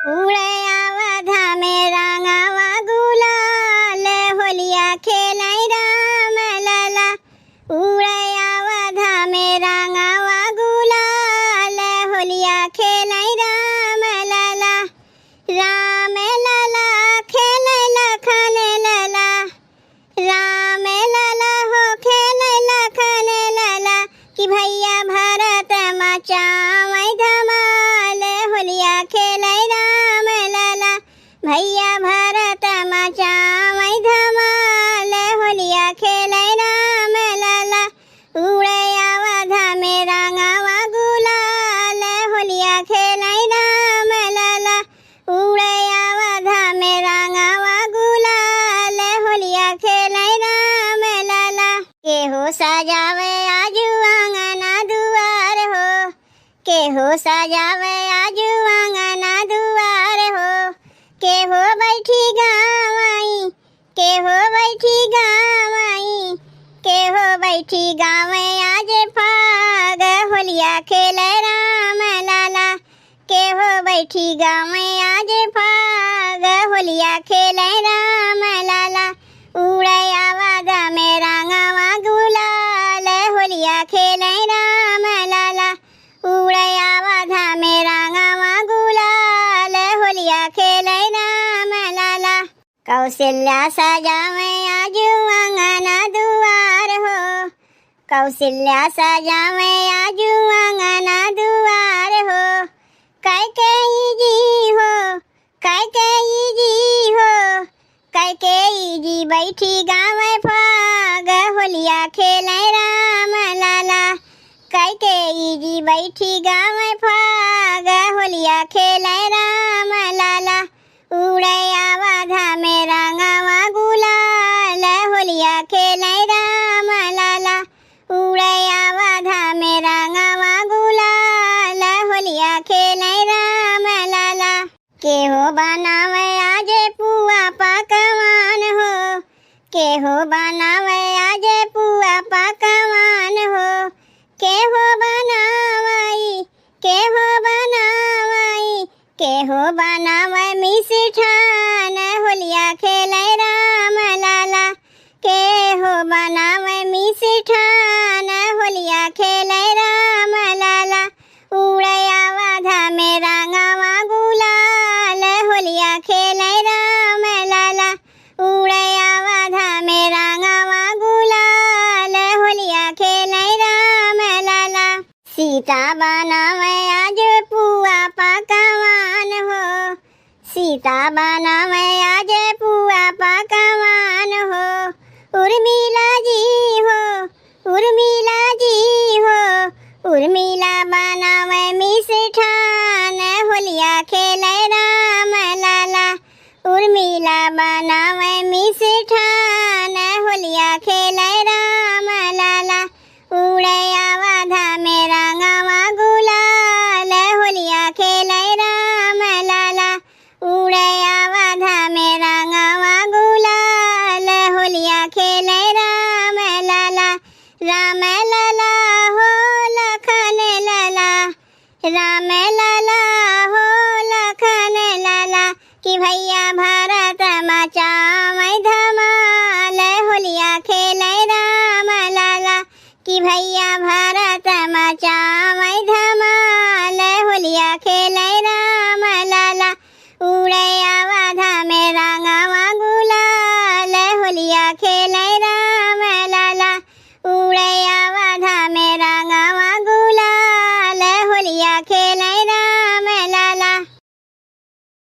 उड़या धामे रांगावा गुलाल होलिया खेलाई राम लाला। उड़या धामे रांगावा गुलाल होलिया खेलाई राम लाला। राम लाला खेलै लखन लाला। राम लाला हो खेलै लखन लाला। कि भैया भरत मचावै धमाल होलिया खेलै राम लाला। भैया भरत मचावै धमाल होलिया खेलै राम लाला। उड़या धामे रांगावा गुलाल होलिया खेलै राम लाला। उड़या धामे रांगावा गुलाल होलिया खेलै राम लाला। केहो सजावे आजू आंगना दुआर हो। केहो सजावे आजू आंगना दुआर हो। केहो बैठी गावई। केहो बैठी गावई। केहो बैठी गावे आज फाग होलिया खेलै राम लाला। केहो बैठी गावे आज फाग होलिया खेलै राम लाला। उड़या धामे रांगावा गुलाल होलिया खेलै राम लाला। उड़या धामे रांगावा गुलाल होलिया खेलै राम लाला। कौशल्या सजावे आजू आंगना दुआर हो। कौशल्या सजावे आजू आंगना दुआर हो। कैकेयी जी हो। कैकेयी जी हो। कैकेयी जी बैठी गावे फाग होलिया खेलै राम लाला। कैकेयी जी बैठी गावे फाग होलिया खेलै राम लाला। उड़या धामे रांगावा गुलाल होलिया खेलै राम लाला। उड़या धामे रांगावा गुलाल होलिया खेलै राम लाला। केहो बनावे आज पुआ पकवान हो। केहो बनावे आज पुआ पकवान हो। केहो बनावई। केहो बनावई। केहो बनावे मिष्ठान होलिया खेलै राम लाला। केहो बनावे मिष्ठान होलिया खेलै राम लाला। उड़या धामे रांगावा गुलाल होलिया खेलै राम लाला। उड़या धामे रांगावा गुलाल होलिया खेलै राम लाला। सीता बनावे आज पुआ पकवान हो। सीता बनावे आज पुआ पकवान हो। उर्मिला जी हो। उर्मिला जी हो। उर्मिला बनावे मिष्ठान होलिया खेलै राम लाला। उर्मिला बनावे मिष्ठान होलिया खेलै राम लाला। उड़या धामे रांगावा गुलाल होलिया खेलै राम लाला। उड़या धामे रांगावा गुलाल होलिया खेलै राम लाला। राम लाला हो लखन लाला। राम लाला हो लखन लाला। कि भैया भरत मचावै धमाल होलिया खेलै राम लाला। कि भैया भरत मचावै धमाल होलिया खेलै राम लाला। उड़या धामे रांगावा गुलाल होलिया खेलै राम लाला। उड़या धामे रांगावा गुलाल होलिया खेलै